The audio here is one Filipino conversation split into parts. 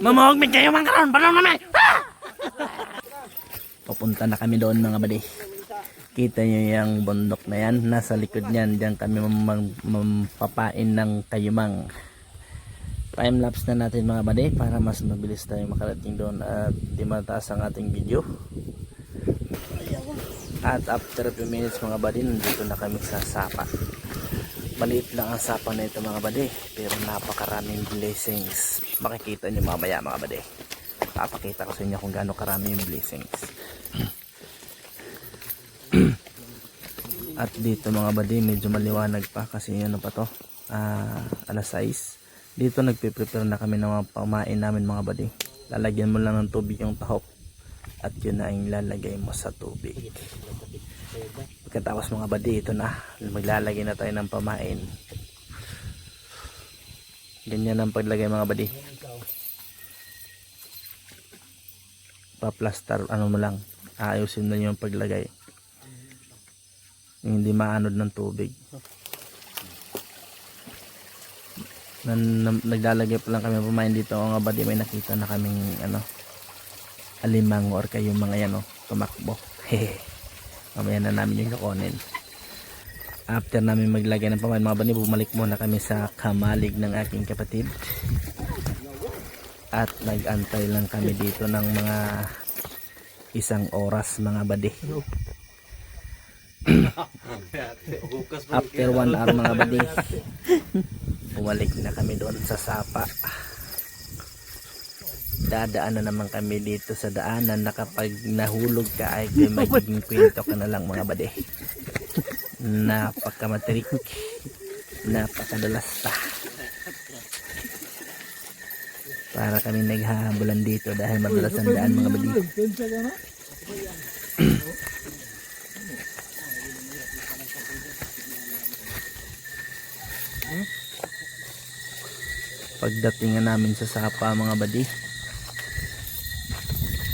Mamahog kayo mga karon. Balon namin. Papunta na kami doon mga badi. Kita nyo yung bundok na yan. Nasa likod niyan. Diyan kami mampapain ng kayumang. Time lapse na natin mga badi para mas mabilis tayo makarating doon at di mataas ang ating video. At after a few minutes mga badi, nandito na kami sa sapa. Maliit lang ang sapa na ito mga badi, pero napakaraming blessings. Makikita nyo mamaya mga badi. Papakita ko sa inyo kung gaano karami yung blessings. At dito mga badi, medyo maliwanag pa kasi ano pa to, alas 6. Dito nagpe-prepare na kami ng mga pamain namin mga badi. Lalagyan mo lang ng tubig yung tahok at yun na yung lalagay mo sa tubig. Pagkatapos mga badi, ito na, maglalagay na tayo ng pamain. Ganyan ang paglagay mga badi. Pa-plaster ano mo lang, ayusin na yung paglagay. Hindi maanod ng tubig. Naglalagay pa lang kami pamain dito mga badi, may nakita na kaming ano, alimango or kayo mga yan tumakbo. Mamaya na namin yung kukunin. After namin maglagay ng pamain mga badi, bumalik muna kami sa kamalig ng aking kapatid at nag-antay lang kami dito ng mga 1 oras mga badi. After 1 hour mga badi, bumalik na kami doon sa sapa. Dadaan na naman kami dito sa daanan na kapag nahulog ka ay magiging kwento ka na lang mga badi. Napakamatirik, napakadalas pa. Para kami naghahabulan dito dahil madalas ang daan mga badi. Pagdating namin sa sapa mga badi,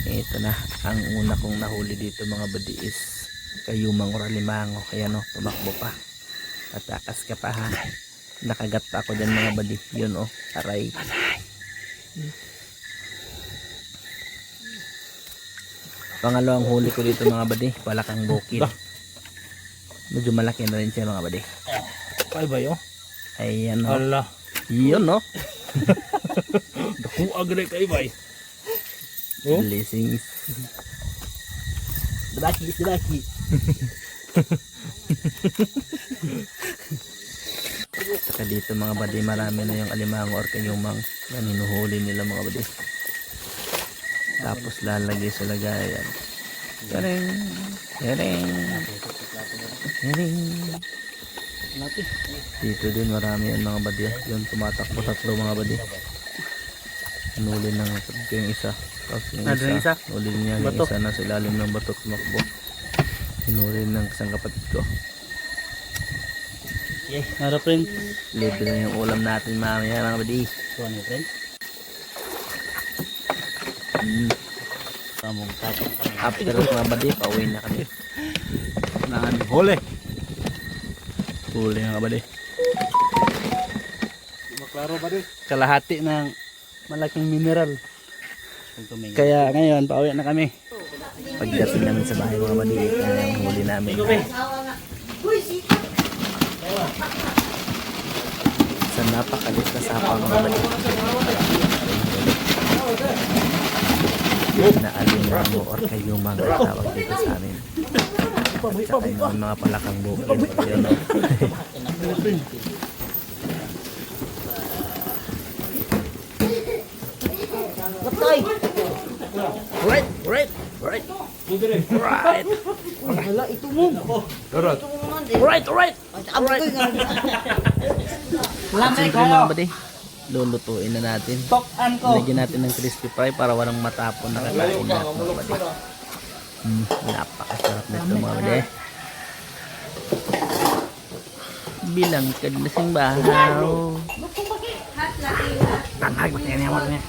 ito na ang una kong nahuli dito mga badi is kayumang or alimango. Kaya tumakbo pa, patakas ka pa ha. Nakagat pa ako dyan mga badi, yun aray. Pangalawang huli ko dito mga badi, palakang bukid. Medyo malaki na rin siya mga badi. Ay ba yun? Ayan Hala. yun Daku agre kay bay. blessings. Draki. Saka dito mga badi, marami na yung alimango or kayumang na hinuhuli nila mga badi. Tapos lalagay sa lagayan. Yaring. Dito din marami yan mga badi. Yung tumatakbo 3 mga badi. Hinuli ng yung isa. Tapos yung isa, huli niya yung isa na sa ilalim ng bato tumakbo. Hinuli ng isang kapatid ko. Okay, harap rin. Libre na yung ulam natin mamaya mga badi. Tuwan ni friend. Tamong tatang kami. After mga badi, pauwi na kami. Huli. Huli mga badi. Maklaro ba din? Kalahati ng malaking mineral. Kaya ngayon, pauwi na kami. Pagdating namin sa bahay mga badi, ito na yung huli namin. Sa napakalit na sapa mga badi. Na alimango or kayumang tawag dito sa amin. At saka yung mga palakang bukid. Yun Right. Hala, ito mo. Right. Sige mga badi, lulutuin na natin. Tokan ko. Lagyan natin ng crispy fry para walang matapon na kakain natin mga badi. Napakasarap nito mga badi. Bilang kadlasing bahaw. Tangag ba niya mo niya?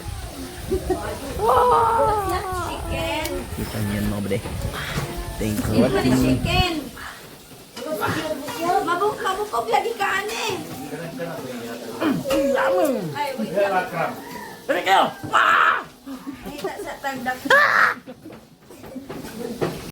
Kita niyo mga badi. Thank you for watching. Mabukog lagi ka ane. Yaman! Ay, wait lang. Balik kayo! Ah! Ay, sa tagdak.